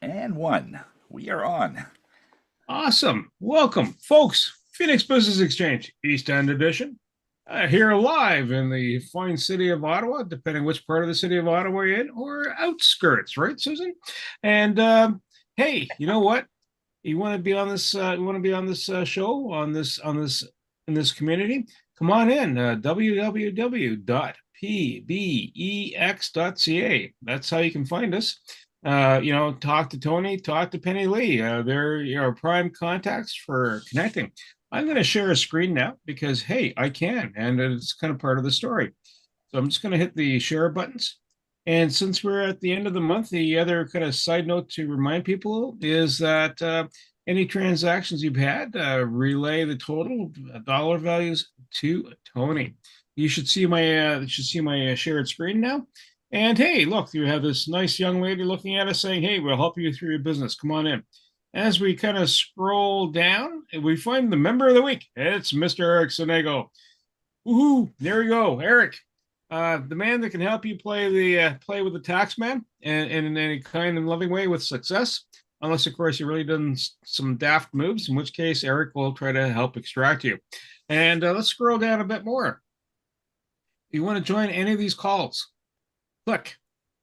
And one. We are on. Awesome. Welcome, folks. Phoenix Business Exchange, East End Edition. Here live in the fine city of Ottawa, depending which part of the city of Ottawa you're in, or outskirts, right, Susan? And hey, you know what? You want to be on this? You want to be on this show in this community? Come on in. www.pbex.ca. That's how you can find us. Talk to Tony, talk to Penny Lee. They're your prime contacts for connecting. I'm going to share a screen now because, hey, I can, and it's kind of part of the story. So I'm just going to hit the share buttons. And since we're at the end of the month, the other kind of side note to remind people is that any transactions you've had, relay the total dollar values to Tony. You should see my shared screen now. And hey, look, you have this nice young lady looking at us saying, hey, we'll help you through your business. Come on in. As we kind of scroll down, we find the member of the week. It's Mr. Eric Sonego. Woohoo! There you go, Eric. The man that can help you play with the tax man and in a kind and loving way with success. Unless, of course, you really done some daft moves, in which case Eric will try to help extract you. And let's scroll down a bit more. If you want to join any of these calls, click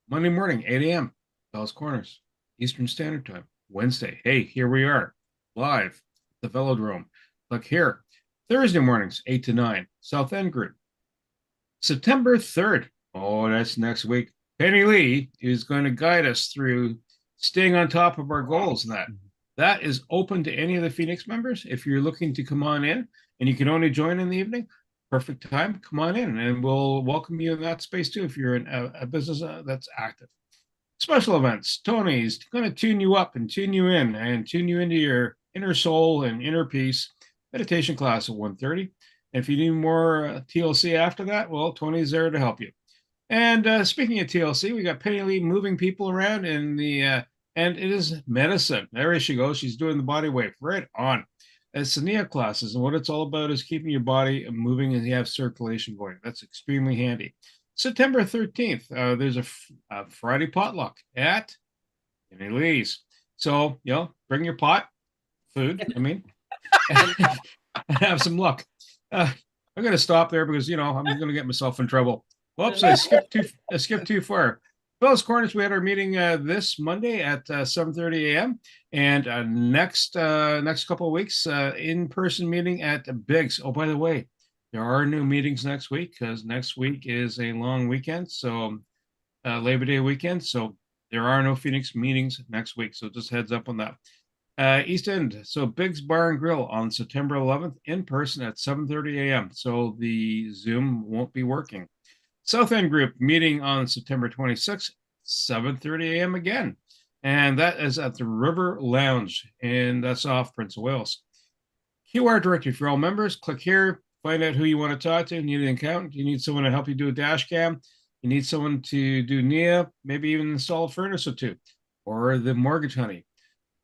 Monday morning, 8 a.m., Bell's Corners, Eastern Standard Time. Wednesday, hey, here we are, live, the Velodrome. Click here. Thursday mornings, 8 to 9, South End Group. September 3rd, oh, that's next week. Penny Lee is going to guide us through staying on top of our goals. And that is open to any of the Phoenix members. If you're looking to come on in and you can only join in the evening, perfect time, come on in and we'll welcome you in that space too if you're in a business that's active. Special events, Tony's going to tune you up and tune you in and tune you into your inner soul and inner peace. Meditation class at 1:30. And if you need more TLC after that, well, Tony's there to help you. And speaking of TLC, we got Penny Lee moving people around in the, and it is medicine. There she goes. She's doing the body wave right on. It's the NEA classes, and what it's all about is keeping your body moving and you have circulation going. That's extremely handy. September 13th, there's a Friday potluck at Penny Lee's. So, bring your pot, food, and have some luck. I'm going to stop there because, I'm going to get myself in trouble. Whoops, I skipped too far. Bell's Corners, we had our meeting this Monday at 7:30 a.m. And next couple of weeks, in-person meeting at Biggs. Oh, by the way, there are new meetings next week because next week is a long weekend, so Labor Day weekend. So there are no Phoenix meetings next week. So just heads up on that. East End, so Biggs Bar and Grill on September 11th in person at 7:30 a.m. So the Zoom won't be working. South End Group meeting on September 26th, 7:30 a.m. again. And that is at the River Lounge, and that's off Prince of Wales. QR directory for all members. Click here, find out who you want to talk to. You need an accountant. You need someone to help you do a dash cam. You need someone to do NEA, maybe even install a furnace or two, or the mortgage honey,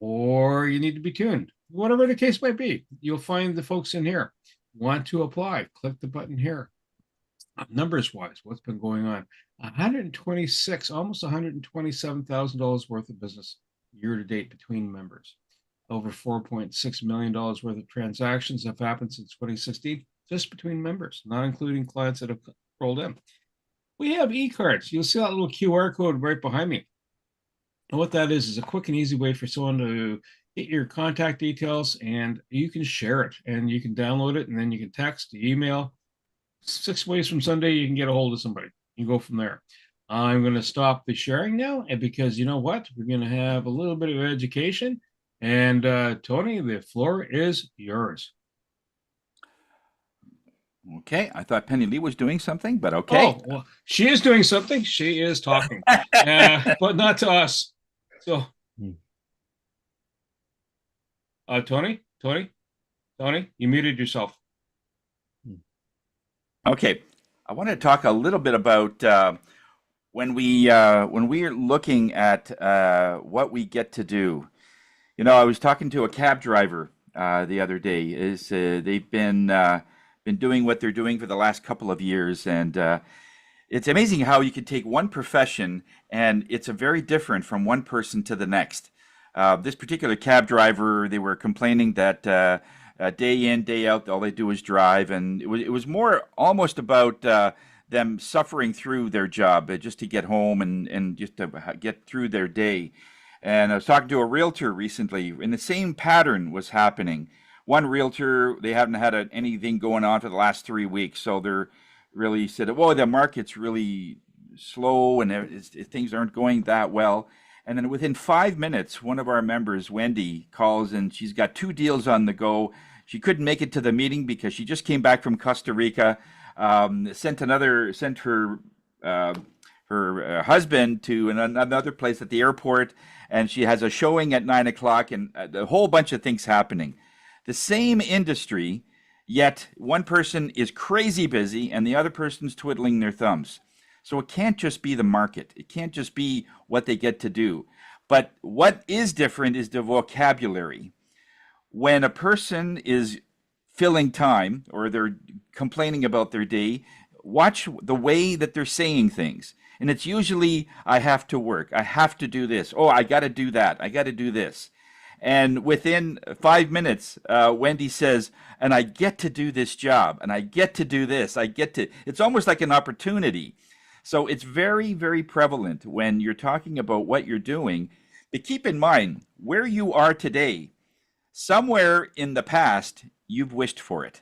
or you need to be tuned. Whatever the case might be, you'll find the folks in here. Want to apply, click the button here. Numbers wise, what's been going on? 126, almost $127,000 worth of business year to date between members. Over $4.6 million worth of transactions have happened since 2016, just between members, not including clients that have rolled in. We have e-cards. You'll see that little QR code right behind me. And what that is a quick and easy way for someone to get your contact details, and you can share it and you can download it, and then you can text, email. 6 ways from Sunday you can get a hold of somebody. You go from there. I'm going to stop the sharing now, and because you know what, we're going to have a little bit of education. And Tony, the floor is yours. Okay, I thought Penny Lee was doing something, but okay. Oh, well, she is doing something. She is talking, but not to us. So, Tony, you muted yourself. Okay, I want to talk a little bit about when we are looking at what we get to do. I was talking to a cab driver the other day. They've been doing what they're doing for the last couple of years, and it's amazing how you can take one profession and it's a very different from one person to the next. This particular cab driver, they were complaining that day in, day out, all they do is drive, and it was more almost about them suffering through their job just to get home and just to get through their day. And I was talking to a realtor recently, and the same pattern was happening. One realtor, they haven't had anything going on for the last 3 weeks, so they're really said, "Well, the market's really slow and things aren't going that well." And then within 5 minutes, one of our members, Wendy, calls and she's got two deals on the go. She couldn't make it to the meeting because she just came back from Costa Rica. Sent uh, her husband to another place at the airport, and she has a showing at 9 o'clock, and a whole bunch of things happening. The same industry, yet one person is crazy busy and the other person's twiddling their thumbs. So it can't just be the market. It can't just be what they get to do. But what is different is the vocabulary. When a person is filling time or they're complaining about their day, watch the way that they're saying things. And it's usually, I have to work. I have to do this. Oh, I got to do that. I got to do this. And within 5 minutes, Wendy says, and I get to do this job, and I get to do this. It's almost like an opportunity. So it's very, very prevalent when you're talking about what you're doing. But keep in mind, where you are today, somewhere in the past, you've wished for it.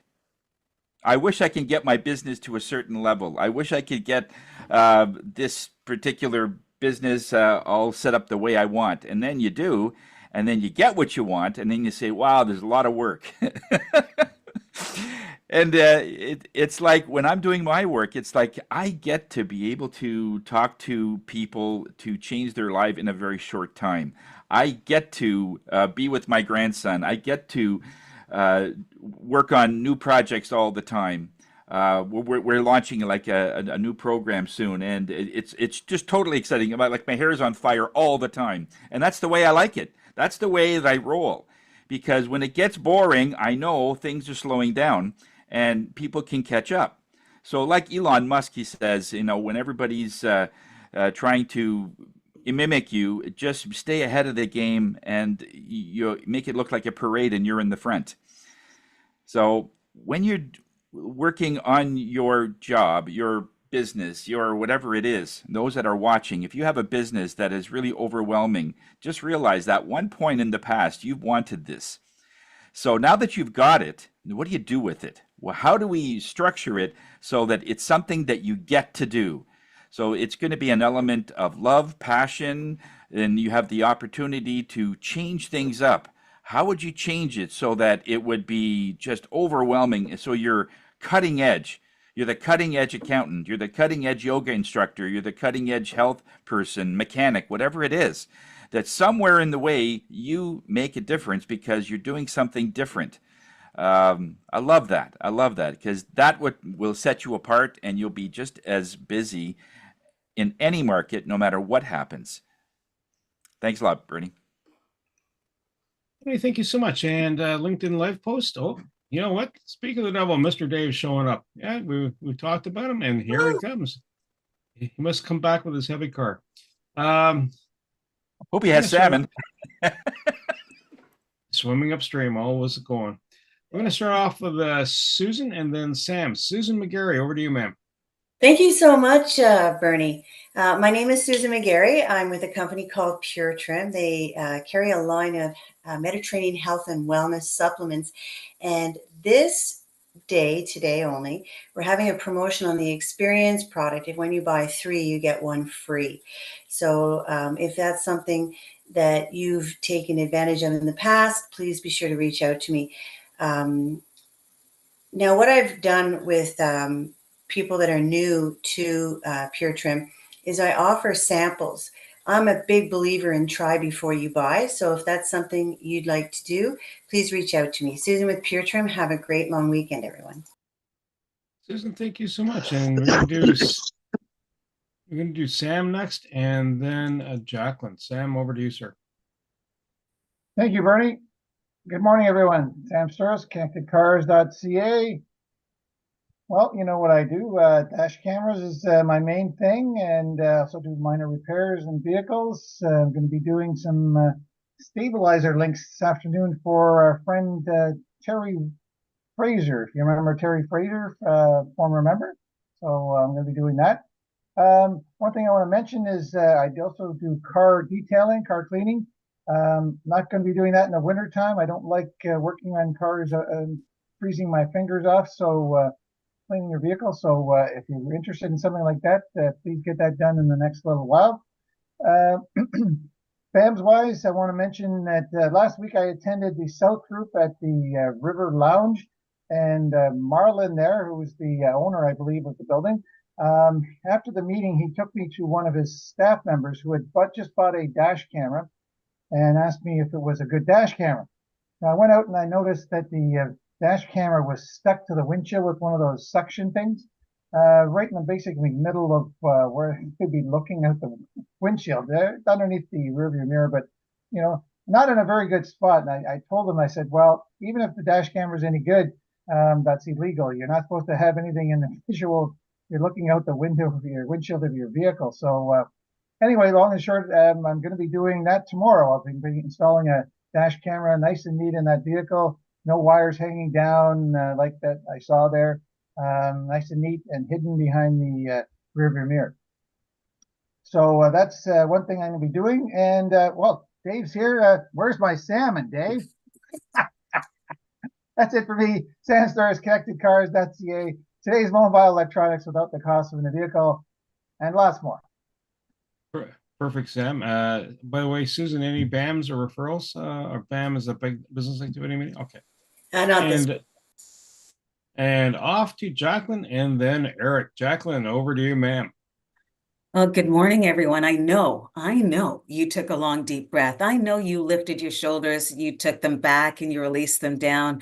I wish I can get my business to a certain level. I wish I could get this particular business all set up the way I want. And then you do, and then you get what you want, and then you say, wow, there's a lot of work. And it's like when I'm doing my work, it's like I get to be able to talk to people to change their life in a very short time. I get to be with my grandson. I get to work on new projects all the time. We're launching like a new program soon, and it's just totally exciting. Like my hair is on fire all the time, and that's the way I like it. That's the way that I roll, because when it gets boring, I know things are slowing down, and people can catch up. So, like Elon Musk, he says, when everybody's trying to mimic you, just stay ahead of the game, and you make it look like a parade, and you're in the front. So when you're working on your job, your business, your whatever it is, those that are watching, if you have a business that is really overwhelming, just realize that one point in the past you've wanted this. So now that you've got it, what do you do with it? Well, how do we structure it so that it's something that you get to do? So it's going to be an element of love, passion, and you have the opportunity to change things up. How would you change it so that it would be just overwhelming? So you're cutting edge. You're the cutting edge accountant. You're the cutting edge yoga instructor. You're the cutting edge health person, mechanic, whatever it is. That somewhere in the way you make a difference because you're doing something different. I love that. I love that because that will set you apart, and you'll be just as busy in any market, no matter what happens. Thanks a lot, Bernie. Hey, thank you so much. And LinkedIn live post. Oh, you know what? Speak of the devil, Mr. Dave's showing up. Yeah, we talked about him, and here he comes. He must come back with his heavy car. Hope he has salmon. Swimming upstream, always going. We're going to start off with Susan and then Sam. Susan McGarry, over to you, ma'am. Thank you so much, Bernie. My name is Susan McGarry. I'm with a company called Pure Trim. They carry a line of Mediterranean health and wellness supplements. And this day, today only, we're having a promotion on the Experience product. If when you buy 3, you get 1 free. So if that's something that you've taken advantage of in the past, please be sure to reach out to me. Now, what I've done with people that are new to Pure Trim is I offer samples. I'm a big believer in try before you buy. So if that's something you'd like to do, please reach out to me. Susan with Pure Trim. Have a great long weekend, everyone. Susan, thank you so much. And we're going to do Sam next, and then Jacqueline. Sam, over to you, sir. Thank you, Bernie. Good morning, everyone. Sam Sturris, connectedcars.ca. Well, you know what I do. Dash cameras is my main thing, and also do minor repairs in vehicles. I'm going to be doing some stabilizer links this afternoon for our friend Terry Fraser. If you remember Terry Fraser, former member. So I'm going to be doing that. One thing I want to mention is I also do car detailing, car cleaning. Not going to be doing that in the winter time. I don't like working on cars freezing my fingers off. So cleaning your vehicle. So if you're interested in something like that, please get that done in the next little while. BAMS wise, I want to mention that last week I attended the South group at the River Lounge, and Marlon there, who was the owner, I believe, of the building. After the meeting, he took me to one of his staff members who had just bought a dash camera and asked me if it was a good dash camera. Now, I went out and I noticed that the dash camera was stuck to the windshield with one of those suction things, right in the basically middle of where you could be looking at the windshield, there underneath the rearview mirror, but not in a very good spot. And I told him, I said, well, even if the dash camera is any good, that's illegal. You're not supposed to have anything in the visual. You're looking out the window of your windshield of your vehicle. So anyway, long and short, I'm going to be doing that tomorrow. I'll be installing a dash camera, nice and neat in that vehicle. No wires hanging down like that I saw there. Nice and neat and hidden behind the rearview mirror. So that's one thing I'm going to be doing. And well, Dave's here. Where's my salmon, Dave? That's it for me. Sandstar's ConnectedCars.ca. Today's mobile electronics without the cost of a vehicle, and lots more. Perfect, Sam. By the way, Susan, any BAMs or referrals? Or BAM is a big business activity meeting? Okay. Not this week. And off to Jacqueline and then Eric. Jacqueline, over to you, ma'am. Well, good morning, everyone. I know you took a long, deep breath. I know you lifted your shoulders, you took them back and you released them down.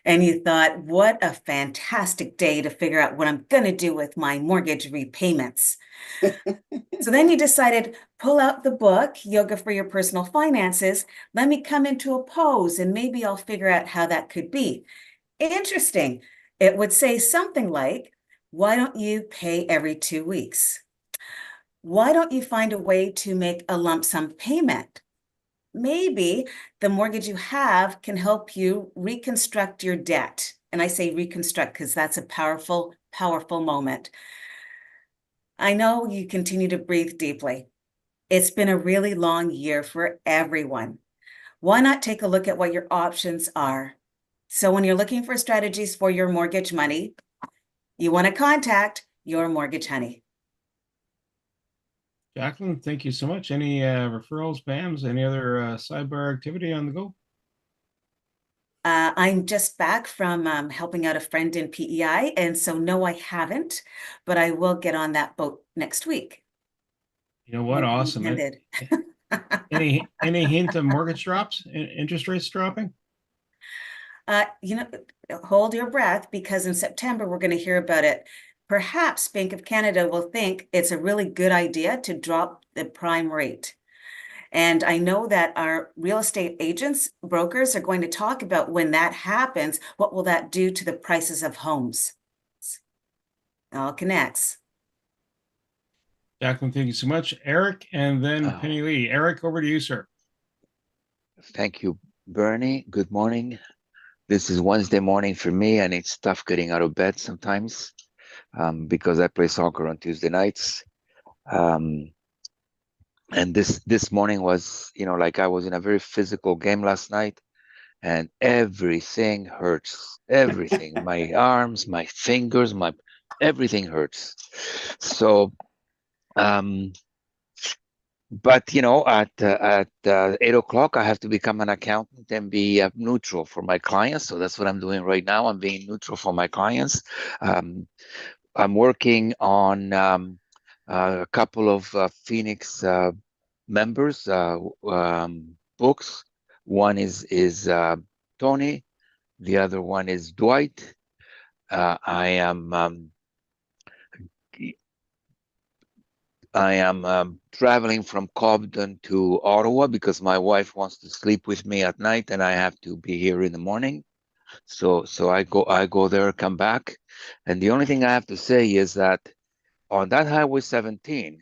And you thought, what a fantastic day to figure out what I'm going to do with my mortgage repayments. So then you decided, pull out the book, Yoga for Your Personal Finances. Let me come into a pose and maybe I'll figure out how that could be. Interesting. It would say something like, why don't you pay every 2 weeks? Why don't you find a way to make a lump sum payment? Maybe the mortgage you have can help you reconstruct your debt. And I say reconstruct because that's a powerful, powerful moment. I know you continue to breathe deeply. It's been a really long year for everyone. Why not take a look at what your options are? So when you're looking for strategies for your mortgage money, you want to contact your mortgage honey. Jacqueline, thank you so much. Any referrals, BAMs, any other sidebar activity on the go? I'm just back from helping out a friend in PEI, and so no, I haven't, but I will get on that boat next week. You know what? Awesome. Any hint of mortgage drops, interest rates dropping? Hold your breath, because in September we're going to hear about it. Perhaps Bank of Canada will think it's a really good idea to drop the prime rate. And I know that our real estate agents, brokers are going to talk about when that happens, what will that do to the prices of homes? It all connects. Jacqueline, thank you so much. Eric and then Penny Lee. Eric, over to you, sir. Thank you, Bernie. Good morning. This is Wednesday morning for me, and it's tough getting out of bed sometimes because I play soccer on Tuesday nights. And this morning was, like I was in a very physical game last night, and everything hurts. Everything, my arms, my fingers, everything hurts. So, but at 8 o'clock, I have to become an accountant and be neutral for my clients. So that's what I'm doing right now. I'm being neutral for my clients. I'm working on a couple of Phoenix members books. One is Tony, the other one is Dwight. I am traveling from Cobden to Ottawa because my wife wants to sleep with me at night, and I have to be here in the morning. So I go there, come back, and the only thing I have to say is that on that Highway 17,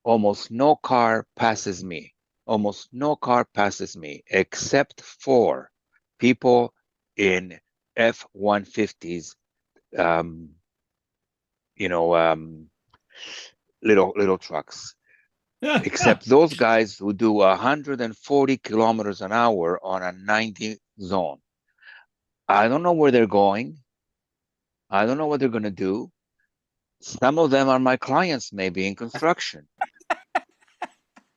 almost no car passes me. almost no car passes me except for people in F-150s, you know, little trucks. Except those guys who do 140 kilometers an hour on a 90 zone. I don't know where they're going. I don't know what they're going to do. Some of them are my clients, maybe in construction.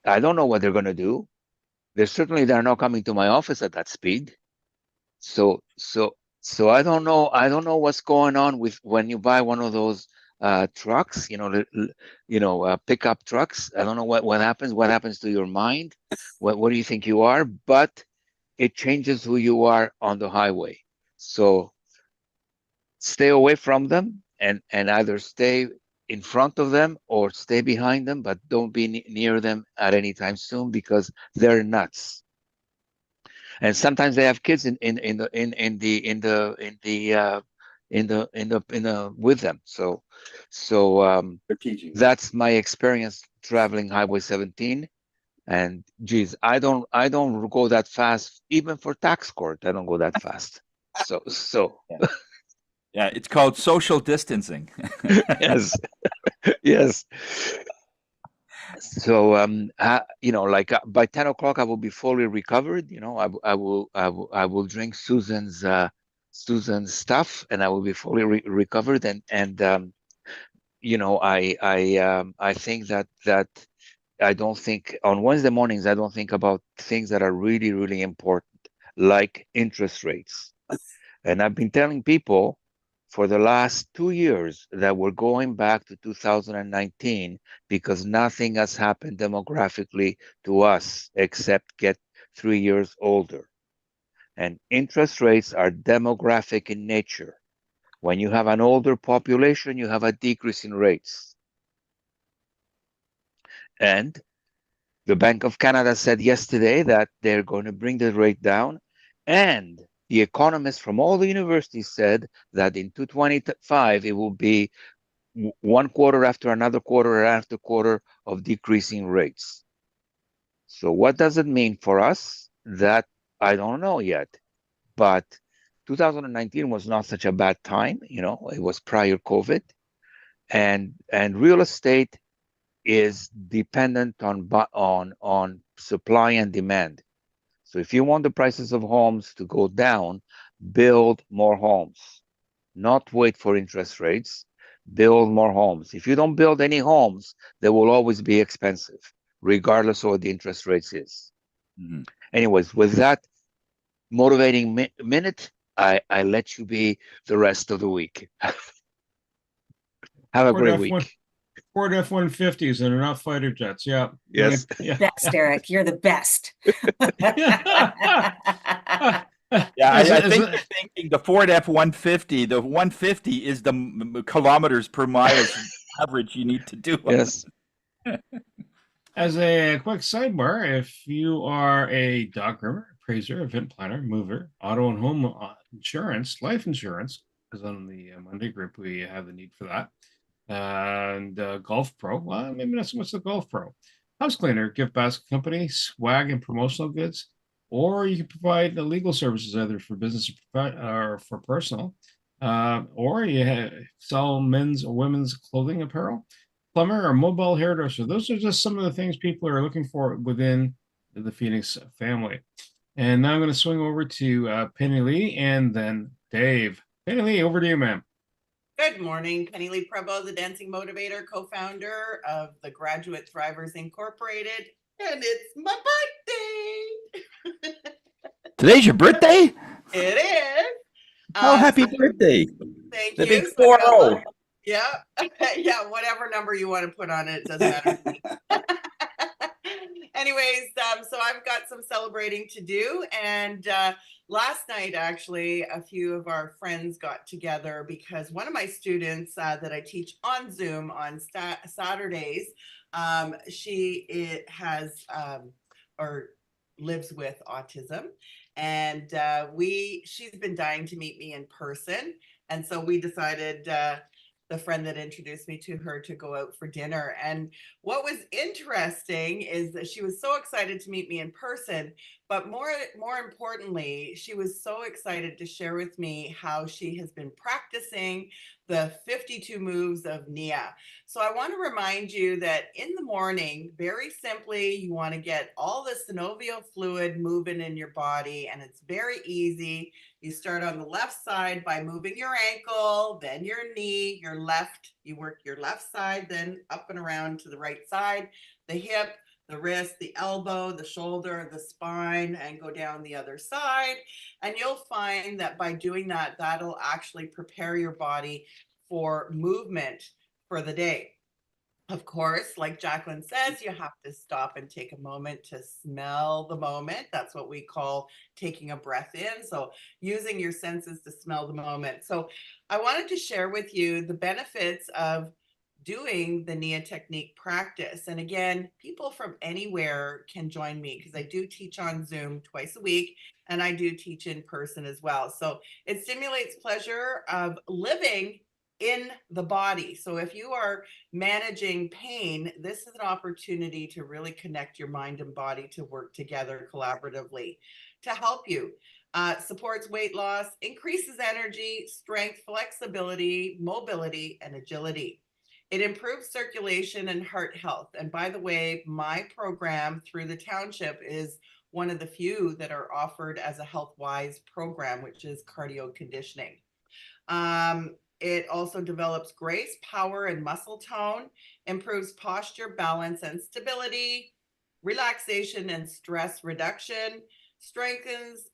I don't know what they're going to do. They're not coming to my office at that speed. So I don't know. I don't know what's going on with when you buy one of those trucks, pickup trucks. I don't know what happens. What happens to your mind? What do you think you are? But it changes who you are on the highway. So stay away from them and either stay in front of them or stay behind them, but don't be near them at any time soon because they're nuts. And sometimes they have kids with them. So They're teaching. that's my experience traveling Highway 17. And geez, I don't go that fast, even for tax court. I don't go that fast. So Yeah, it's called social distancing. yes, yes. So by 10 o'clock I will be fully recovered. I will drink Susan's stuff and I will be fully recovered. I think that I don't think on Wednesday mornings, I don't think about things that are really, really important, like interest rates. And I've been telling people for the last 2 years that we're going back to 2019 because nothing has happened demographically to us except get 3 years older. And interest rates are demographic in nature. When you have an older population, you have a decrease in rates. And the Bank of Canada said yesterday that they're going to bring the rate down. And the economists from all the universities said that in 2025, it will be one quarter after another quarter after quarter of decreasing rates. So what does it mean for us? That I don't know yet. But 2019 was not such a bad time. It was prior COVID. And real estate is dependent on supply and demand. So if you want the prices of homes to go down, build more homes, not wait for interest rates, build more homes. If you don't build any homes, they will always be expensive, regardless of what the interest rates is. Mm-hmm. Anyways, with that motivating minute, I let you be the rest of the week. Have a great week. Ford F-150s and enough fighter jets. Yeah. Yes. Yeah. Best, Eric. You're the best. Yeah, I think you're thinking the Ford F-150. The 150 is the kilometers per mile average you need to do. Yes. As a quick sidebar, if you are a dog groomer, appraiser, event planner, mover, auto and home insurance, life insurance, because on the Monday group we have the need for that, and Golf Pro, well, maybe not so much the Golf Pro, house cleaner, gift basket company, swag and promotional goods, or you can provide the legal services either for business or for personal, or you sell men's or women's clothing apparel, plumber or mobile hairdresser. Those are just some of the things people are looking for within the Phoenix family. And now I'm going to swing over to Penny Lee and then Dave. Penny Lee, over to you, ma'am. Good morning. Penny Lee Prebo, the Dancing Motivator, co-founder of the Graduate Thrivers Incorporated. And it's my birthday. Today's your birthday? It is. Oh, happy birthday. Thank the you. Big 4-0. Yeah. Yeah, whatever number you want to put on it, doesn't matter. Anyways, so I've got some celebrating to do. And last night, actually, a few of our friends got together because one of my students that I teach on Zoom on Saturdays, she has or lives with autism. And she's been dying to meet me in person. And so we decided the friend that introduced me to her to go out for dinner. And what was interesting is that she was so excited to meet me in person, but more importantly, she was so excited to share with me how she has been practicing the 52 moves of Nia. So I want to remind you that in the morning, very simply, you want to get all the synovial fluid moving in your body, and it's very easy. You start on the left side by moving your ankle, then your knee, your left. You work your left side, then up and around to the right side, the hip, the wrist, the elbow, the shoulder, the spine, and go down the other side. And you'll find that by doing that, that'll actually prepare your body for movement for the day. Of course, like Jacqueline says, you have to stop and take a moment to smell the moment. That's what we call taking a breath in. So using your senses to smell the moment. So I wanted to share with you the benefits of doing the Nia technique practice. And again, people from anywhere can join me because I do teach on Zoom twice a week, and I do teach in person as well. So it stimulates pleasure of living in the body. So if you are managing pain, this is an opportunity to really connect your mind and body to work together collaboratively to help you. Supports weight loss, increases energy, strength, flexibility, mobility, and agility. It improves circulation and heart health. And by the way, my program through the township is one of the few that are offered as a HealthWise program, which is cardio conditioning. It also develops grace, power, and muscle tone, improves posture, balance, and stability, relaxation and stress reduction, strengthens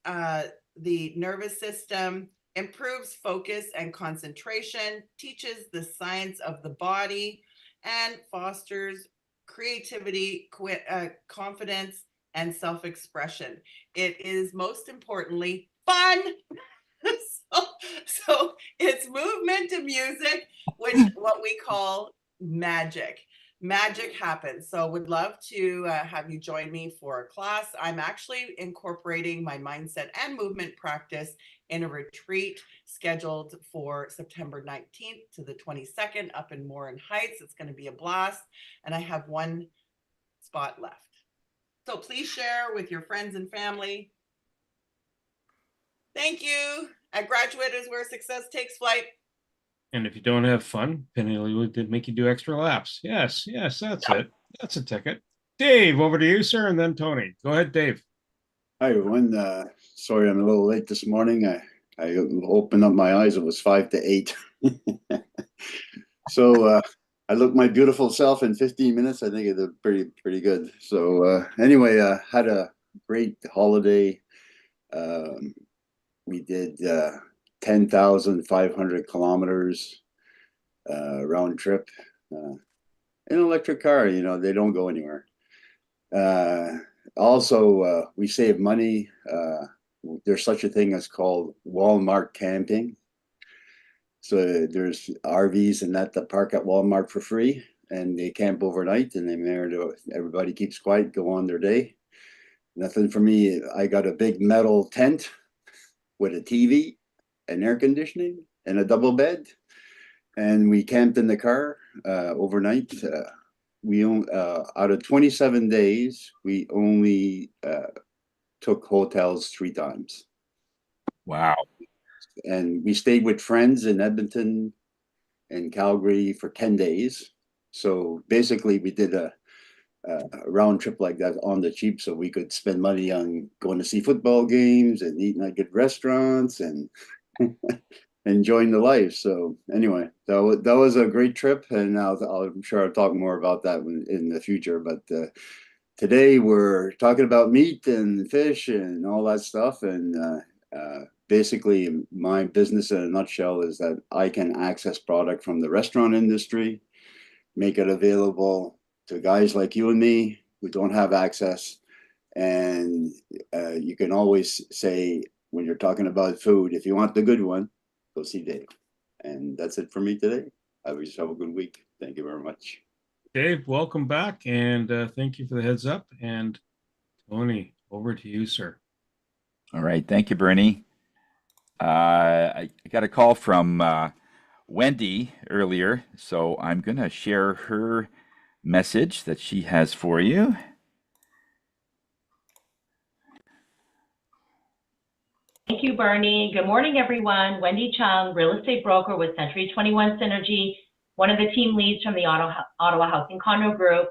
the nervous system, improves focus and concentration, teaches the science of the body, and fosters creativity, confidence, and self-expression. It is most importantly fun. So it's movement to music, which what we call magic. Magic happens. So would love to have you join me for a class. I'm actually incorporating my mindset and movement practice in a retreat scheduled for September 19th to the 22nd up in Morin Heights. It's going to be a blast. And I have one spot left. So please share with your friends and family. Thank you. At Graduate is where success takes flight. And if you don't have fun, Penny Lee did make you do extra laps. Yes, that's it. That's a ticket. Dave, over to you, sir, and then Tony. Go ahead, Dave. Hi, everyone. Sorry I'm a little late this morning. I opened up my eyes. It was 5 to 8. So I looked my beautiful self in 15 minutes. I think it did pretty good. So anyway, had a great holiday. We did 10,500 kilometers round trip. An electric car, they don't go anywhere. Also, we save money. There's such a thing as called Walmart camping. So there's RVs and that park at Walmart for free, and they camp overnight, and everybody keeps quiet, go on their day. Nothing for me. I got a big metal tent with a TV and air conditioning and a double bed, and we camped in the car overnight. Out of 27 days, we only took hotels 3 times. Wow. And we stayed with friends in Edmonton and Calgary for 10 days. So basically we did a round trip like that on the cheap, so we could spend money on going to see football games and eating at good restaurants and enjoying the life. So anyway, that was a great trip, and I'm sure I'll talk more about that in the future. But today we're talking about meat and fish and all that stuff. And basically, my business in a nutshell is that I can access product from the restaurant industry, make it available to guys like you and me who don't have access. And you can always say, when you're talking about food, if you want the good one, go see Dave. And that's it for me today. I wish you have a good week. Thank you very much. Dave, welcome back, and thank you for the heads up. And Tony, over to you, sir. All right. Thank you, Bernie. I got a call from Wendy earlier, so I'm going to share her message that she has for you. Thank you, Bernie. Good morning, everyone. Wendy Chung, real estate broker with Century 21 Synergy, one of the team leads from the Ottawa Housing Condo Group.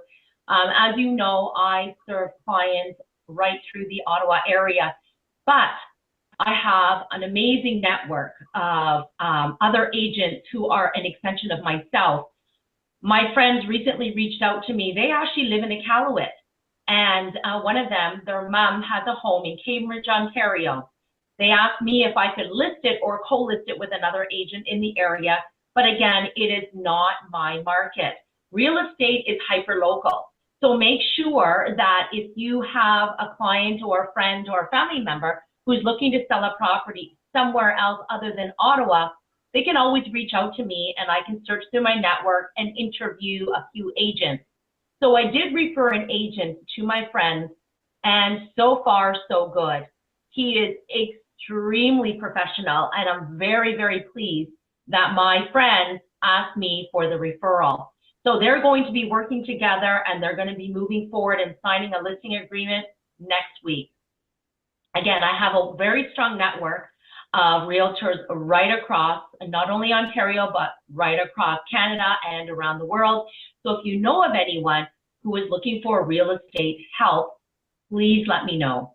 As you know, I serve clients right through the Ottawa area, but I have an amazing network of other agents who are an extension of myself. My friends recently reached out to me. They actually live in Iqaluit, and one of them, their mom has a home in Cambridge, Ontario. They asked me if I could list it or co-list it with another agent in the area, but again, it is not my market. Real estate is hyper-local. So make sure that if you have a client or a friend or a family member who's looking to sell a property somewhere else other than Ottawa, they can always reach out to me and I can search through my network and interview a few agents. So I did refer an agent to my friends, and so far so good. He is extremely professional, and I'm very, very pleased that my friends asked me for the referral. So they're going to be working together, and they're going to be moving forward and signing a listing agreement next week. Again, I have a very strong network of realtors right across, not only Ontario, but right across Canada and around the world. So if you know of anyone who is looking for real estate help, please let me know.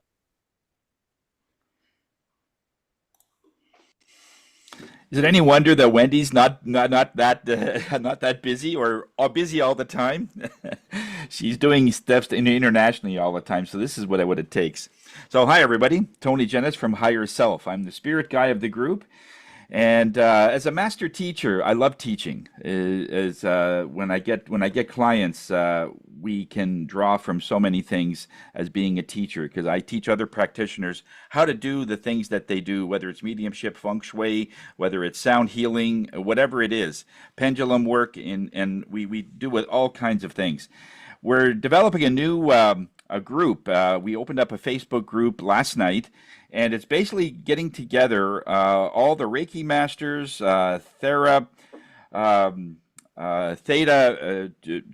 Is it any wonder that Wendy's not that busy or busy all the time? She's doing stuff internationally all the time, so this is what it takes. So hi everybody, Tony Jennis from Higher Self. I'm the spirit guy of the group, and as a master teacher, I love teaching. When I get clients, we can draw from so many things as being a teacher, because I teach other practitioners how to do the things that they do, whether it's mediumship, feng shui, whether it's sound healing, whatever it is, pendulum work, and we do with all kinds of things. We're developing a new a group. We opened up a Facebook group last night, and it's basically getting together all the Reiki masters, theta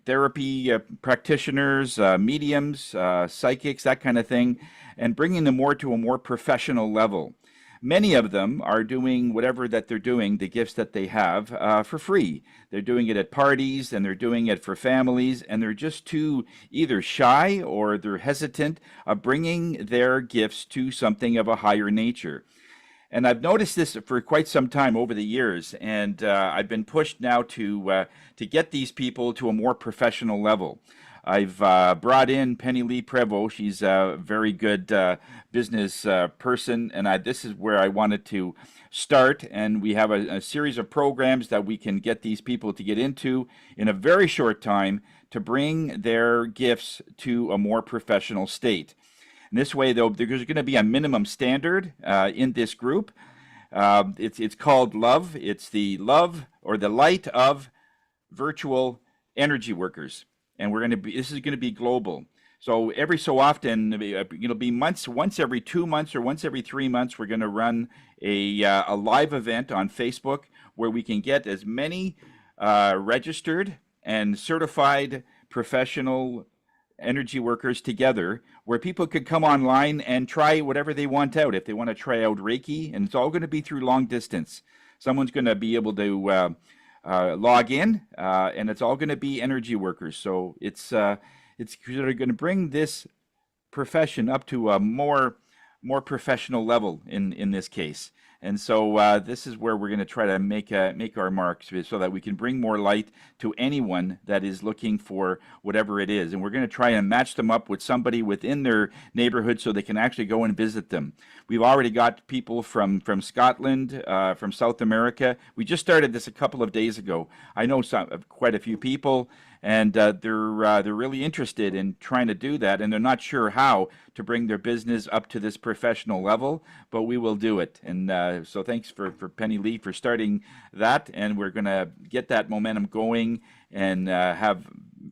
therapy practitioners, mediums, psychics, that kind of thing, and bringing them more to a more professional level. Many of them are doing whatever that they're doing, the gifts that they have, for free. They're doing it at parties, and they're doing it for families, and they're just too either shy or they're hesitant of bringing their gifts to something of a higher nature. And I've noticed this for quite some time over the years, and I've been pushed now to get these people to a more professional level. I've brought in Penny Lee Prevost. She's a very good business person, and this is where I wanted to start. And we have a series of programs that we can get these people to get into in a very short time to bring their gifts to a more professional state. And this way, though, there's going to be a minimum standard in this group. It's called Love. It's the love or the light of virtual energy workers. And this is going to be global. So every so often, it'll be once every 2 months or once every 3 months, we're going to run a live event on Facebook where we can get as many registered and certified professional energy workers together, where people could come online and try whatever they want out. If they want to try out Reiki, and it's all going to be through long distance. Someone's going to be able to log in, and it's all going to be energy workers. So it's going to bring this profession up to a more professional level in this case. And so this is where we're going to try to make our marks so that we can bring more light to anyone that is looking for whatever it is. And we're going to try and match them up with somebody within their neighborhood so they can actually go and visit them. We've already got people from Scotland, from South America. We just started this a couple of days ago. I know quite a few people, and they're really interested in trying to do that, and they're not sure how to bring their business up to this professional level, but we will do it. And so thanks for Penny Lee for starting that, and we're going to get that momentum going and have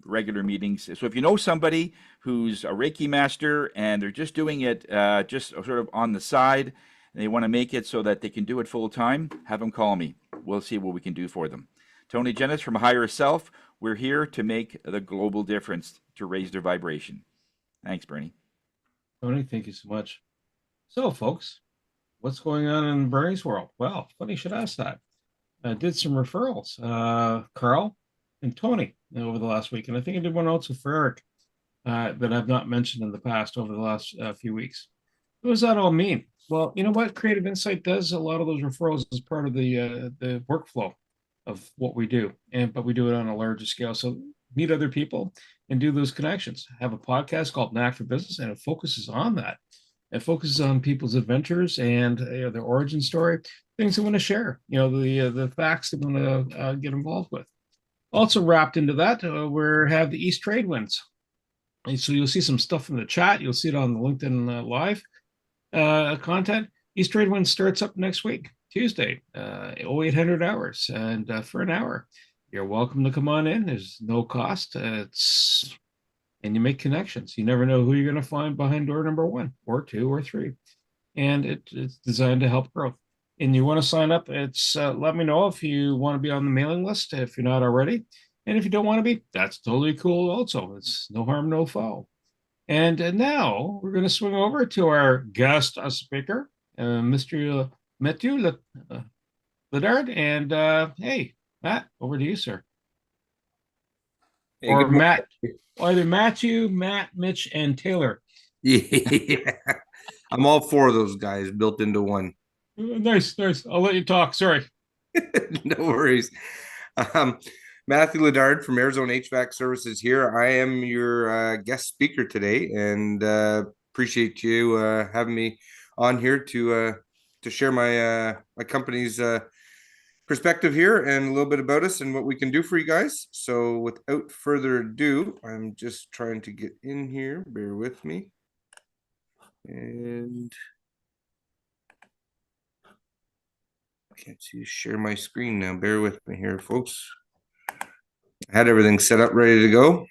regular meetings. So if you know somebody who's a Reiki master and they're just doing it just sort of on the side, and they want to make it so that they can do it full time, have them call me. we'll see what we can do for them. Tony Jennis from Higher Self, we're here to make the global difference to raise their vibration. Thanks, Bernie. Tony, thank you so much. So, folks, what's going on in Bernie's world? Well, funny you should ask that. I did some referrals, Carl and Tony, over the last week. And I think I did one also for Eric that I've not mentioned in the past over the last few weeks. What does that all mean? Well, you know what? Creative Insight does a lot of those referrals as part of the workflow of what we do, but we do it on a larger scale. So meet other people and do those connections. I have a podcast called Knack for Business, and it focuses on that. It focuses on people's adventures and their origin story, things they want to share, the facts they want to get involved with. Also wrapped into that, we have the East Trade Winds. And so you'll see some stuff in the chat. You'll see it on the LinkedIn Live content. East Trade Wind starts up next week, Tuesday, 0800 hours, and for an hour. You're welcome to come on in. There's no cost. And you make connections. You never know who you're going to find behind door number 1 or 2 or 3. And it's designed to help growth. And you want to sign up, it's let me know if you want to be on the mailing list, if you're not already. And if you don't want to be, that's totally cool also. It's no harm, no foul. And now we're going to swing over to our guest speaker, Mr. Matthew Ledard. And hey, Matt, over to you, sir. Hey, or Matt, either Matthew, Matt, Mitch, and Taylor. Yeah, I'm all 4 of those guys built into one. Nice. I'll let you talk. Sorry. No worries. Matthew Ledard from Arizona HVAC Services here. I am your guest speaker today, and appreciate you having me on here to share my my company's perspective here and a little bit about us and what we can do for you guys. So without further ado, I'm just trying to get in here. Bear with me. And I can't see share my screen now. Bear with me here, folks. I had everything set up, ready to go.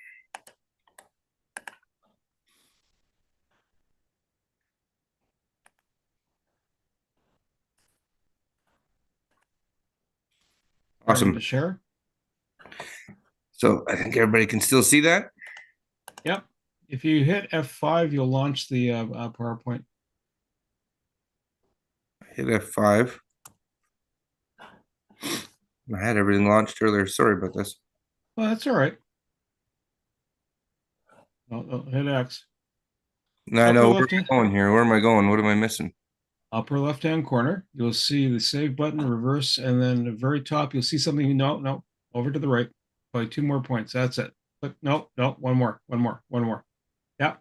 Awesome. To share. So I think everybody can still see that. Yep. If you hit F5, you'll launch the PowerPoint. Hit F5. I had everything launched earlier. Sorry about this. Well, that's all right. Oh, hit X. No, I know where am I going here. Where am I going? What am I missing? Upper left-hand corner, you'll see the save button, reverse, and then the very top, you'll see something. No, over to the right. Probably 2 more points. That's it. But no, one more. Yeah,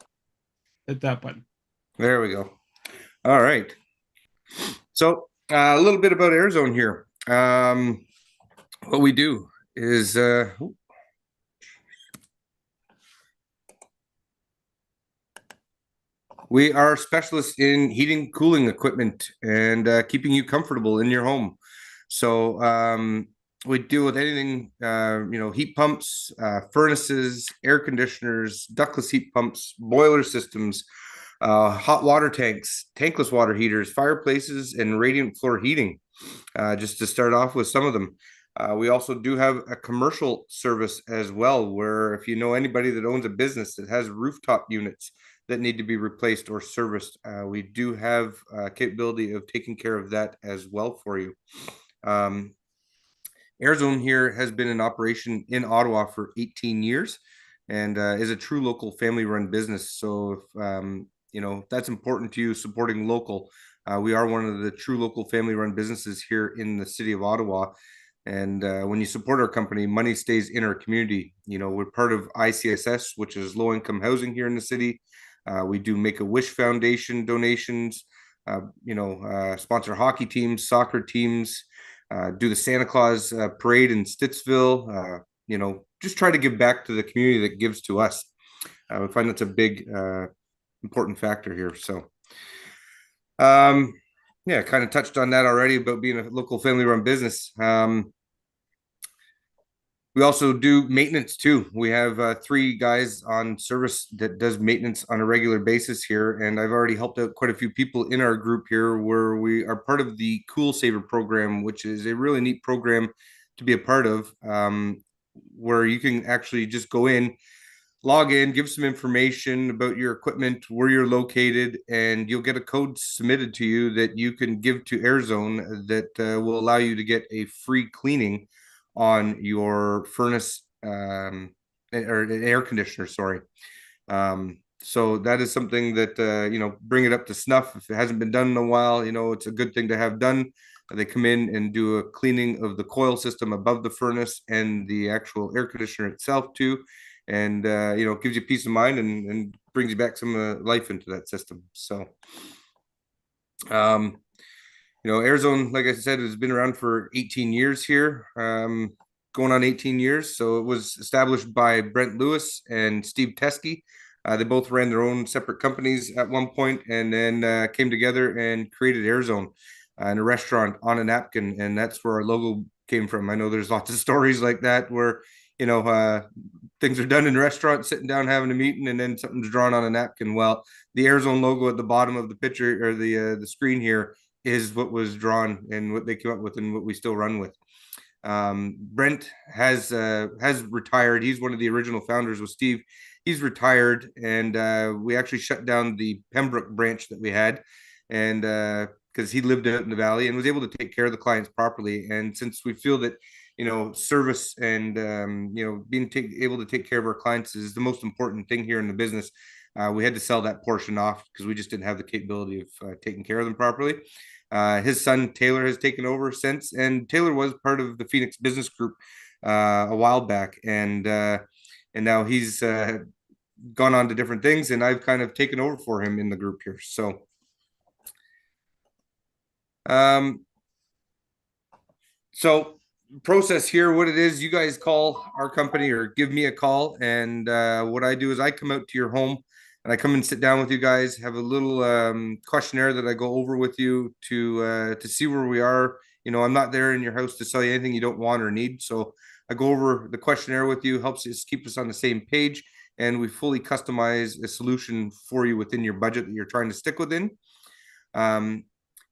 hit that button. There we go. All right. So a little bit about Airzone here. What we do is we are specialists in heating, cooling equipment, and keeping you comfortable in your home. So we deal with anything, heat pumps, furnaces, air conditioners, ductless heat pumps, boiler systems, hot water tanks, tankless water heaters, fireplaces, and radiant floor heating, just to start off with some of them. We also do have a commercial service as well, where if you know anybody that owns a business that has rooftop units that need to be replaced or serviced, we do have capability of taking care of that as well for you. Airzone here has been in operation in Ottawa for 18 years and is a true local family-run business. So if that's important to you, supporting local. We are one of the true local family-run businesses here in the city of Ottawa. And when you support our company, money stays in our community. We're part of ICSS, which is low-income housing here in the city. We do Make-A-Wish Foundation donations, sponsor hockey teams, soccer teams, do the Santa Claus parade in Stittsville, just try to give back to the community that gives to us. We find that's a big, important factor here. So, kind of touched on that already about being a local family-run business. We also do maintenance too. We have 3 guys on service that does maintenance on a regular basis here, and I've already helped out quite a few people in our group here, where we are part of the Cool Saver program, which is a really neat program to be a part of, where you can actually just go in, log in, give some information about your equipment, where you're located, and you'll get a code submitted to you that you can give to AirZone that will allow you to get a free cleaning on your furnace, or an air conditioner, sorry. So that is something that, bring it up to snuff. If it hasn't been done in a while, it's a good thing to have done. They come in and do a cleaning of the coil system above the furnace and the actual air conditioner itself too. And, it gives you peace of mind and brings you back some life into that system. So, AirZone, like I said, has been around for 18 years here, going on 18 years. So it was established by Brent Lewis and Steve Teskey. They both ran their own separate companies at one point, and then came together and created AirZone in a restaurant on a napkin, and that's where our logo came from. I know there's lots of stories like that where things are done in restaurants, sitting down having a meeting, and then something's drawn on a napkin. Well, the AirZone logo at the bottom of the picture, or the screen here, is what was drawn and what they came up with and what we still run with. Brent has retired. He's one of the original founders with Steve. He's retired, and we actually shut down the Pembroke branch that we had, and because he lived out in the valley and was able to take care of the clients properly. And since we feel that service and being able to take care of our clients is the most important thing here in the business, we had to sell that portion off because we just didn't have the capability of taking care of them properly. His son Taylor has taken over since, and Taylor was part of the Phoenix Business Group a while back, and now he's gone on to different things, and I've kind of taken over for him in the group here. So, process here, what it is, you guys call our company or give me a call, and what I do is I come out to your home and I come and sit down with you guys, have a little questionnaire that I go over with you to see where we are. I'm not there in your house to sell you anything you don't want or need, so I go over the questionnaire with you, helps us keep us on the same page, and we fully customize a solution for you within your budget that you're trying to stick within.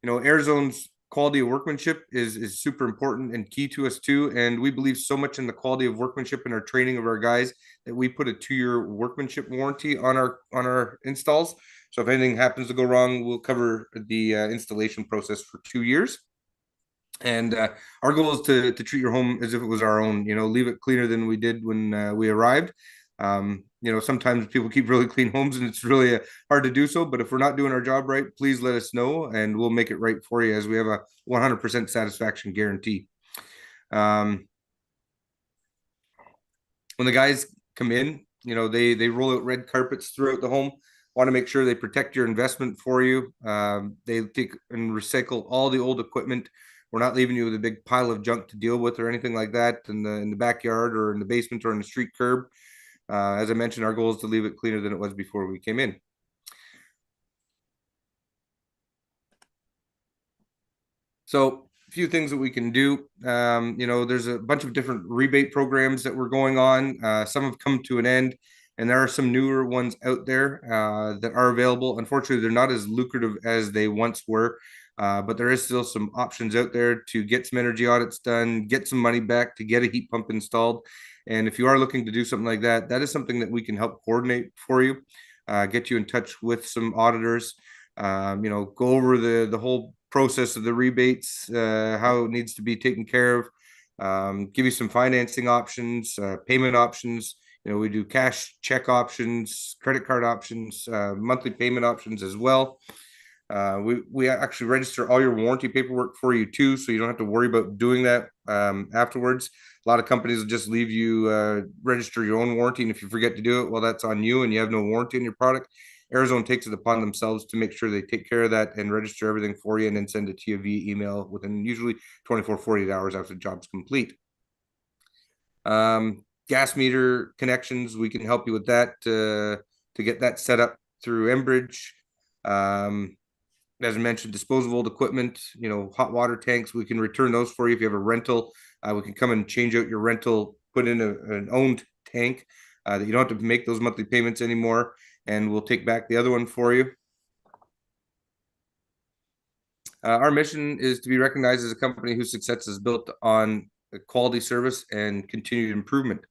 AirZone's quality of workmanship is super important and key to us too, and we believe so much in the quality of workmanship and our training of our guys that we put a 2-year workmanship warranty on our installs. So if anything happens to go wrong, we'll cover the installation process for 2 years. And our goal is to treat your home as if it was our own. Leave it cleaner than we did when we arrived. Sometimes people keep really clean homes and it's really hard to do so, but if we're not doing our job right, please let us know and we'll make it right for you, as we have a 100% satisfaction guarantee. When the guys come in, they roll out red carpets throughout the home, want to make sure they protect your investment for you. They take and recycle all the old equipment. We're not leaving you with a big pile of junk to deal with or anything like that in the backyard or in the basement or in the street curb. As I mentioned, our goal is to leave it cleaner than it was before we came in. So a few things that we can do. There's a bunch of different rebate programs that we're going on. Some have come to an end, and there are some newer ones out there that are available. Unfortunately, they're not as lucrative as they once were, but there is still some options out there to get some energy audits done, get some money back to get a heat pump installed. And if you are looking to do something like that, that is something that we can help coordinate for you, get you in touch with some auditors, go over the whole process of the rebates, how it needs to be taken care of, give you some financing options, payment options. We do cash check options, credit card options, monthly payment options as well. We actually register all your warranty paperwork for you too, so you don't have to worry about doing that afterwards. A lot of companies will just leave you register your own warranty, and if you forget to do it, well, that's on you and you have no warranty on your product. AirZone takes it upon themselves to make sure they take care of that and register everything for you and then send it to you via email within usually 24, 48 hours after the job's complete. Gas meter connections, we can help you with that to get that set up through Enbridge. As I mentioned, disposable equipment, hot water tanks, we can return those for you. If you have a rental, we can come and change out your rental put in an owned tank that you don't have to make those monthly payments anymore, and we'll take back the other one for you. Our mission is to be recognized as a company whose success is built on quality service and continued improvement.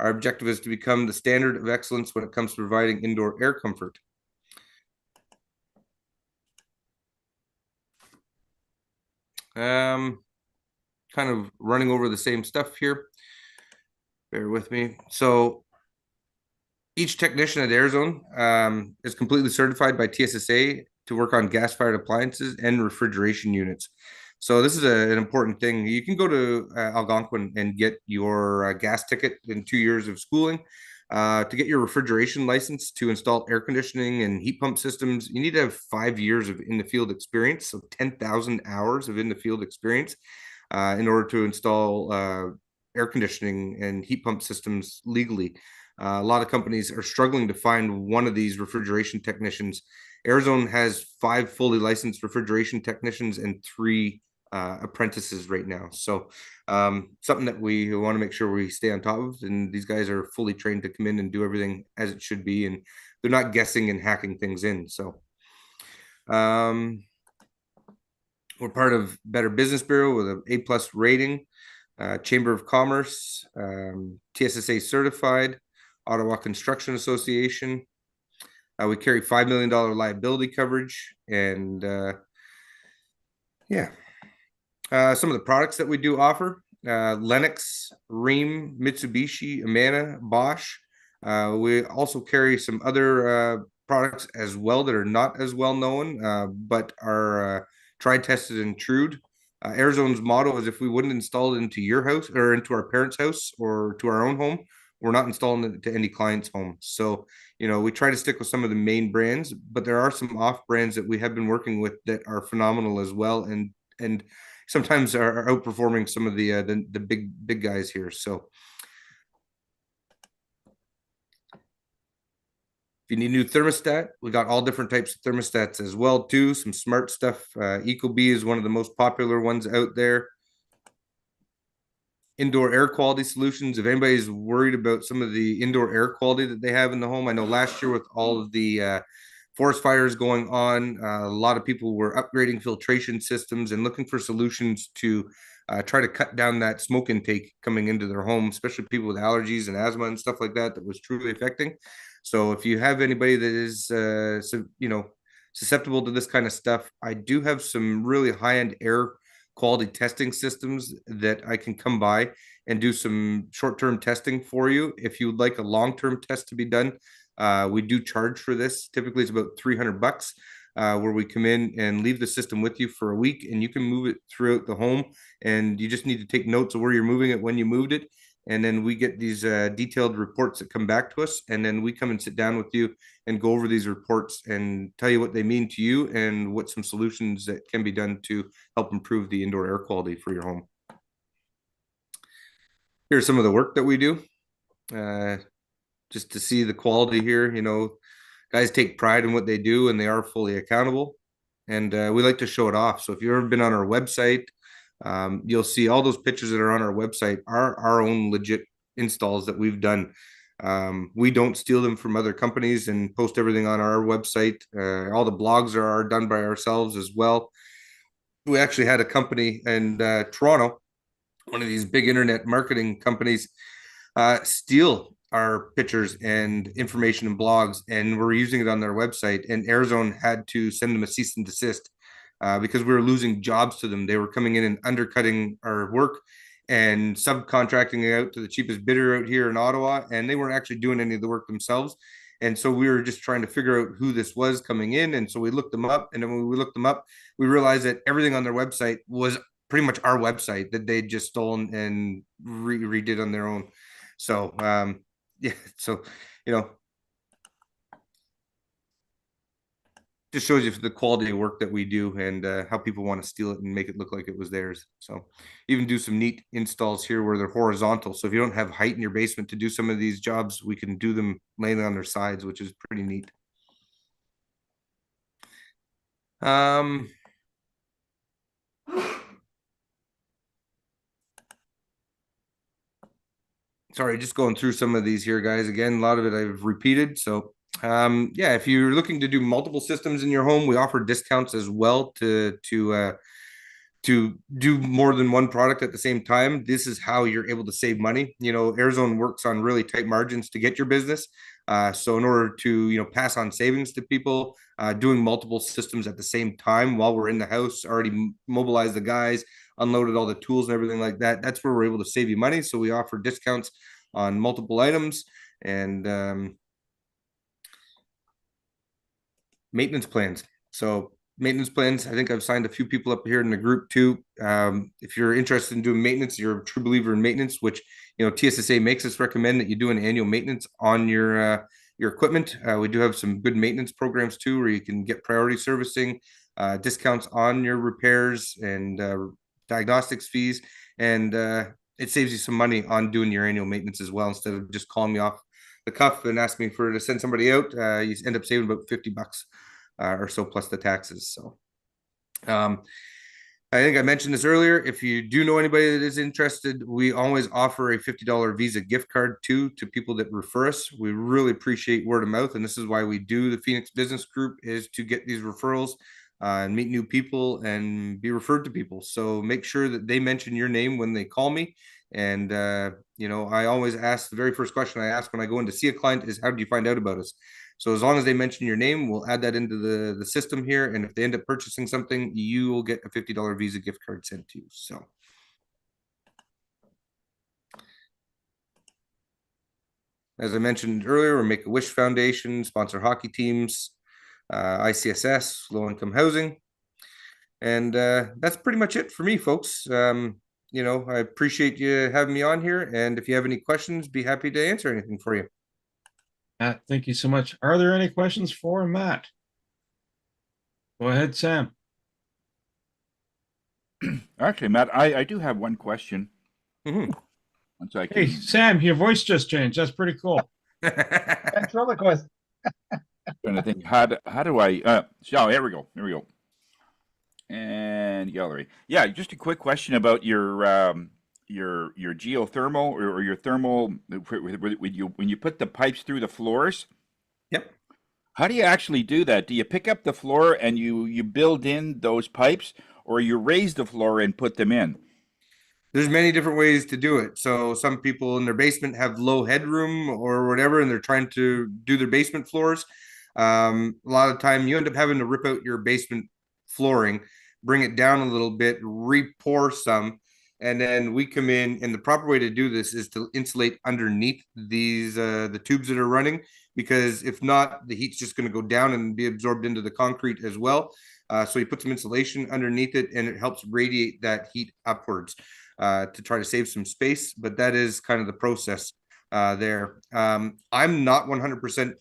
Our objective is to become the standard of excellence when it comes to providing indoor air comfort. Kind of running over the same stuff here. Bear with me. So each technician at AirZone is completely certified by TSSA to work on gas-fired appliances and refrigeration units. So this is an important thing. You can go to Algonquin and get your gas ticket in 2 years of schooling. To get your refrigeration license to install air conditioning and heat pump systems, you need to have 5 years of in-the-field experience, so 10,000 hours of in-the-field experience in order to install air conditioning and heat pump systems legally. A lot of companies are struggling to find one of these refrigeration technicians. AirZone has 5 fully licensed refrigeration technicians and 3 apprentices right now. So something that we want to make sure we stay on top of. And these guys are fully trained to come in and do everything as it should be. And they're not guessing and hacking things in. So we're part of Better Business Bureau with an A+ rating, Chamber of Commerce, TSSA certified, Ottawa Construction Association. We carry $5 million liability coverage, and some of the products that we do offer: Lennox, Rheem, Mitsubishi, Amana, Bosch. We also carry some other products as well that are not as well known, but are tried, tested, and true. AirZone's motto is if we wouldn't install it into your house or into our parents' house or to our own home, we're not installing it to any client's home. So, we try to stick with some of the main brands, but there are some off brands that we have been working with that are phenomenal as well, and sometimes are outperforming some of the big guys here. So if you need a new thermostat, we got all different types of thermostats as well too. Some smart stuff. Ecobee is one of the most popular ones out there. Indoor air quality solutions. If anybody's worried about some of the indoor air quality that they have in the home, I know last year with all of the forest fires going on, a lot of people were upgrading filtration systems and looking for solutions to try to cut down that smoke intake coming into their home, especially people with allergies and asthma and stuff like that was truly affecting. So if you have anybody that is susceptible to this kind of stuff, I do have some really high-end air quality testing systems that I can come by and do some short-term testing for you. If you would like a long-term test to be done, we do charge for this. Typically it's about $300, where we come in and leave the system with you for a week, and you can move it throughout the home, and you just need to take notes of where you're moving it, when you moved it. And then we get these detailed reports that come back to us, and then we come and sit down with you and go over these reports and tell you what they mean to you and what some solutions that can be done to help improve the indoor air quality for your home. Here's some of the work that we do, just to see the quality here. Guys take pride in what they do, and they are fully accountable, and we like to show it off. So if you've ever been on our website, you'll see all those pictures that are on our website are our own legit installs that we've done. We don't steal them from other companies and post everything on our website. All the blogs are done by ourselves as well. We actually had a company in Toronto, one of these big internet marketing companies, steal our pictures and information and blogs, and we're using it on their website, and AirZone had to send them a cease and desist because we were losing jobs to them. They were coming in and undercutting our work and subcontracting it out to the cheapest bidder out here in Ottawa, and they weren't actually doing any of the work themselves. And so we were just trying to figure out who this was coming in, and so we looked them up, and then when we looked them up, we realized that everything on their website was pretty much our website that they'd just stolen and redid on their own. So so just shows you the quality of work that we do and how people want to steal it and make it look like it was theirs. So even do some neat installs here where they're horizontal. So if you don't have height in your basement to do some of these jobs, we can do them laying on their sides, which is pretty neat. sorry, just going through some of these here, guys. Again, a lot of it I've repeated. So, yeah, if you're looking to do multiple systems in your home, we offer discounts as well to do more than one product at the same time. This is how you're able to save money. You know, Arizona works on really tight margins to get your business. So in order to, you know, pass on savings to people, doing multiple systems at the same time while we're in the house, already mobilized the guys, unloaded all the tools and everything like that. That's where we're able to save you money. So we offer discounts on multiple items and maintenance plans. So maintenance plans, I think I've signed a few people up here in the group too. If you're interested in doing maintenance, you're a true believer in maintenance, which, you know, TSSA makes us recommend that you do an annual maintenance on your equipment. We do have some good maintenance programs too, where you can get priority servicing, discounts on your repairs and diagnostics fees, and it saves you some money on doing your annual maintenance as well. Instead of just calling me off the cuff and asking me to send somebody out, you end up saving about $50 or so plus the taxes. So I think I mentioned this earlier. If you do know anybody that is interested, we always offer a $50 Visa gift card too to people that refer us. We really appreciate word of mouth, and this is why we do the Phoenix Business Group, is to get these referrals and meet new people and be referred to people. So make sure that they mention your name when they call me. And you know, I always ask, the very first question I ask when I go in to see a client is, how did you find out about us? So as long as they mention your name, we'll add that into the system here. And if they end up purchasing something, you will get a $50 Visa gift card sent to you. So as I mentioned earlier, we're Make-A-Wish Foundation, sponsor hockey teams, ICSS, low-income housing. And that's pretty much it for me, folks. You know, I appreciate you having me on here. And if you have any questions, be happy to answer anything for you. Matt, thank you so much. Are there any questions for Matt? Go ahead, Sam. Actually, Matt, I do have one question. Mm-hmm. Once I Hey, can, Sam, your voice just changed. That's pretty cool. Ventriloquist. trying to think how do I oh, here we go. And gallery. Yeah, just a quick question about your geothermal or your thermal when you put the pipes through the floors. Yep. How do you actually do that? Do you pick up the floor and you build in those pipes, or you raise the floor and put them in? There's many different ways to do it. So some people in their basement have low headroom or whatever, and they're trying to do their basement floors. A lot of time you end up having to rip out your basement flooring, bring it down a little bit, re-pour some, and then we come in. And the proper way to do this is to insulate underneath these the tubes that are running, because if not, the heat's just going to go down and be absorbed into the concrete as well. So you put some insulation underneath it, and it helps radiate that heat upwards to try to save some space. But that is kind of the process there. I'm not 100%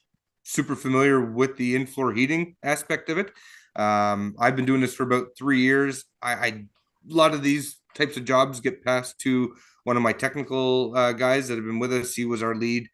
super familiar with the in-floor heating aspect of it. I've been doing this for about 3 years. A lot of these types of jobs get passed to one of my technical guys that have been with us. He was our lead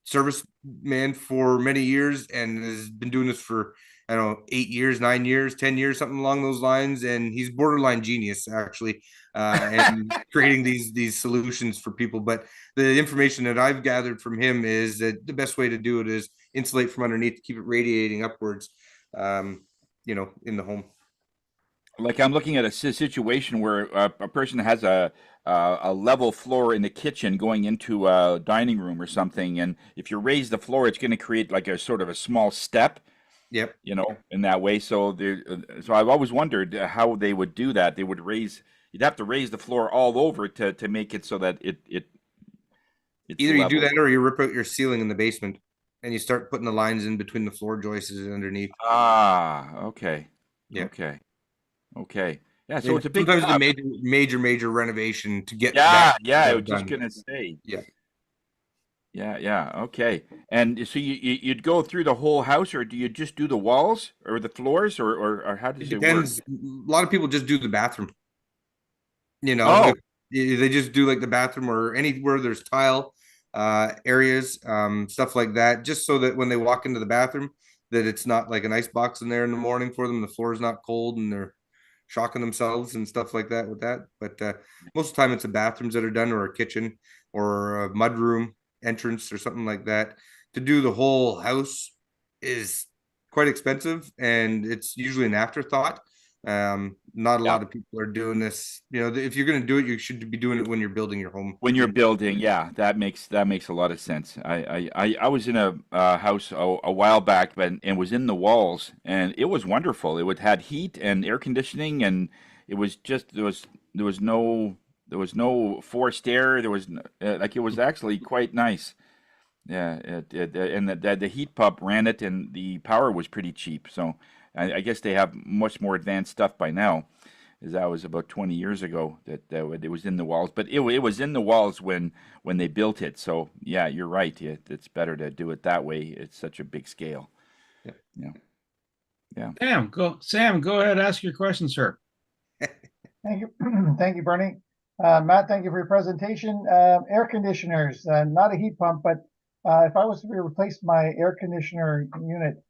service man for many years and has been doing this for, I don't know, 8 years, 9 years, 10 years, something along those lines. And he's borderline genius, actually, and creating these solutions for people. But the information that I've gathered from him is that the best way to do it is insulate from underneath to keep it radiating upwards, you know, in the home. Like I'm looking at a situation where a person has a level floor in the kitchen going into a dining room or something, and if you raise the floor, it's going to create like a sort of a small step. Yep. You know, in that way. So so I've always wondered how they would do that. They would you'd have to raise the floor all over to make it so that it's Either you do level. that or you rip out your ceiling in the basement and you start putting the lines in between the floor joists underneath. Ah, okay. Yeah. Okay. Yeah, so it's a big sometimes job. the major renovation to get Yeah, that I was just done. gonna say. Yeah. Yeah, okay. And so you'd go through the whole house, or do you just do the walls or the floors, or how It does it work? depends. A lot of people just do the bathroom. You know, Oh, they just do like the bathroom or anywhere there's tile areas, stuff like that, just so that when they walk into the bathroom, that it's not like an ice box in there in the morning for them. The floor is not cold and they're shocking themselves and stuff like that with that. But most of the time, it's the bathrooms that are done, or a kitchen, or a mudroom entrance, or something like that. To do the whole house is quite expensive, and it's usually an afterthought. Not a Yeah. lot of people are doing this. You know, if you're going to do it, you should be doing it when you're building your home. When you're building, yeah, that makes a lot of sense. I was in a house a while back, but and was in the walls, and it was wonderful. It would had heat and air conditioning, and it was just there was no forced air. There was like it was actually quite nice. Yeah, and the heat pump ran it, and the power was pretty cheap. So I guess they have much more advanced stuff by now. As that was about 20 years ago that it was in the walls, but it was in the walls when they built it. So yeah, you're right. It's better to do it that way. It's such a big scale. Yeah. Yeah. Yeah. Sam, go ahead, ask your question, sir. Thank you. Thank you, Bernie. Matt, thank you for your presentation. Air conditioners, not a heat pump, but if I was to replace my air conditioner unit,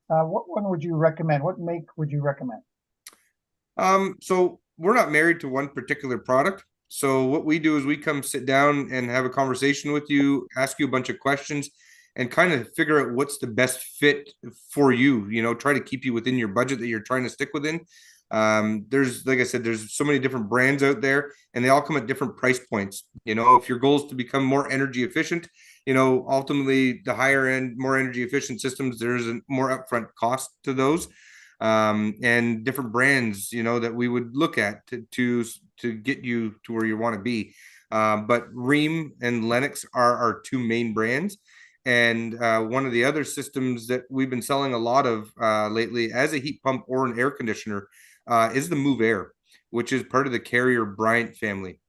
what one would you recommend? What make would you recommend? So we're not married to one particular product. So what we do is we come sit down and have a conversation with you, ask you a bunch of questions, and kind of figure out what's the best fit for you. You know, try to keep you within your budget that you're trying to stick within. There's, like I said, there's so many different brands out there, and they all come at different price points. You know, if your goal is to become more energy efficient, you know, ultimately the higher end, more energy efficient systems, there's a more upfront cost to those. And different brands, you know, that we would look at to get you to where you want to be. But Ream and Lennox are our two main brands. And one of the other systems that we've been selling a lot of lately as a heat pump or an air conditioner is the Move Air, which is part of the Carrier Bryant family.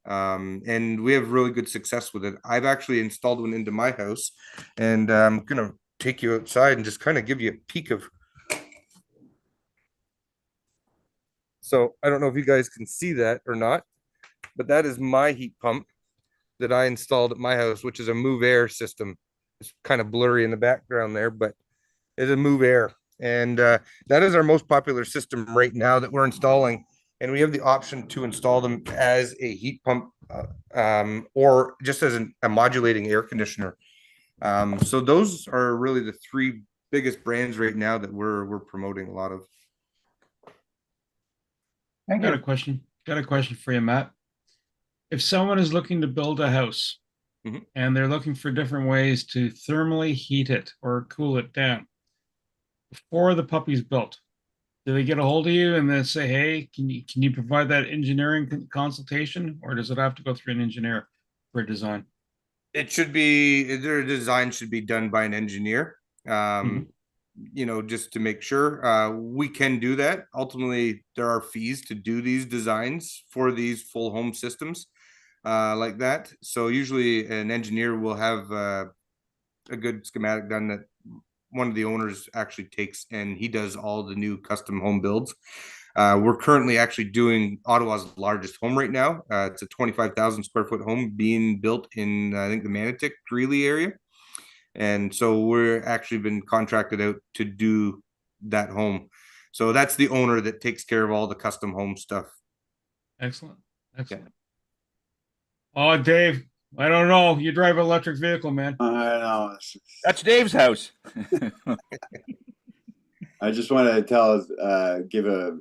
And we have really good success with it. I've actually installed one into my house, and I'm going to take you outside and just kind of give you a peek of. So I don't know if you guys can see that or not, but that is my heat pump that I installed at my house, which is a Move Air system. It's kind of blurry in the background there, but it's a Move Air. And that is our most popular system right now that we're installing. And we have the option to install them as a heat pump or just as a modulating air conditioner. So those are really the three biggest brands right now that we're promoting a lot of. Thank Got you. a question. Got a question for you, Matt. If someone is looking to build a house and they're looking for different ways to thermally heat it or cool it down before the puppy's built, do they get a hold of you and then say, "Hey, can you provide that engineering consultation," or does it have to go through an engineer for a design? It should be, their design should be done by an engineer. You know, just to make sure we can do that. Ultimately, there are fees to do these designs for these full home systems like that. So usually an engineer will have a good schematic done that one of the owners actually takes, and he does all the new custom home builds. We're currently actually doing Ottawa's largest home right now. It's a 25,000 square foot home being built in, I think, the Manotick, Greeley area. And so we're actually been contracted out to do that home. So that's the owner that takes care of all the custom home stuff. Excellent. Excellent. Yeah. Oh, Dave, I don't know. You drive an electric vehicle, man. I know. That's Dave's house. I just want to give a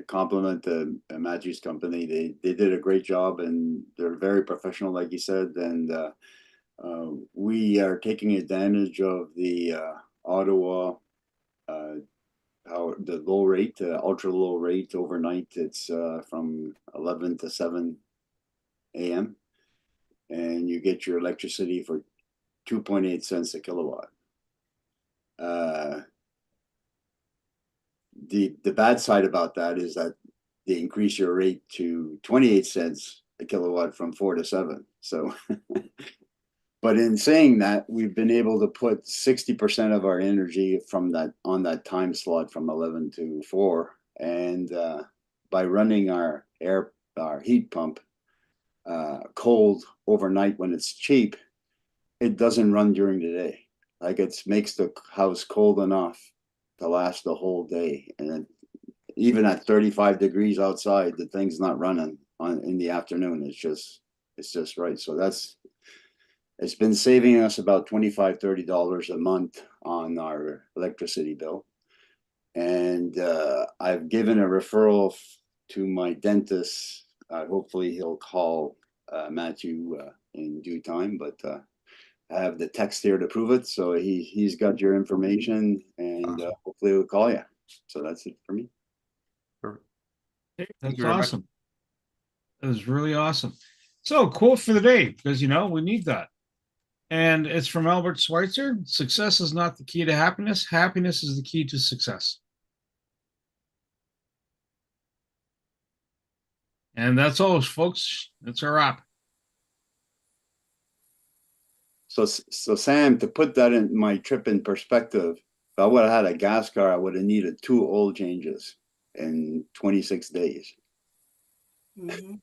compliment to Matthew's company. They did a great job, and they're very professional, like you said. And we are taking advantage of the Ottawa the low rate, ultra low rate overnight. It's from 11 to 7 a.m. and you get your electricity for 2.8 cents a kilowatt. The bad side about that is that they increase your rate to 28 cents a kilowatt from 4 to 7. So, but in saying that, we've been able to put 60% of our energy from that on that time slot from 11 to 4, and by running our heat pump cold overnight when it's cheap, it doesn't run during the day. Like it makes the house cold enough to last the whole day, and even at 35 degrees outside, the thing's not running in the afternoon. It's just right. So it's been saving us about $25-30 a month on our electricity bill. And I've given a referral to my dentist. Hopefully he'll call Matthew in due time, but I have the text here to prove it. So he's got your information, and hopefully he'll call you. So that's it for me. Perfect. Thank That's you very much. awesome. That is really awesome. So, quote for the day, because we need that. And it's from Albert Schweitzer. Success is not the key to happiness. Happiness is the key to success. And that's all, folks. That's our wrap. So Sam, to put that in my trip in perspective, if I would have had a gas car, I would have needed 2 oil changes in 26 days. Mhm.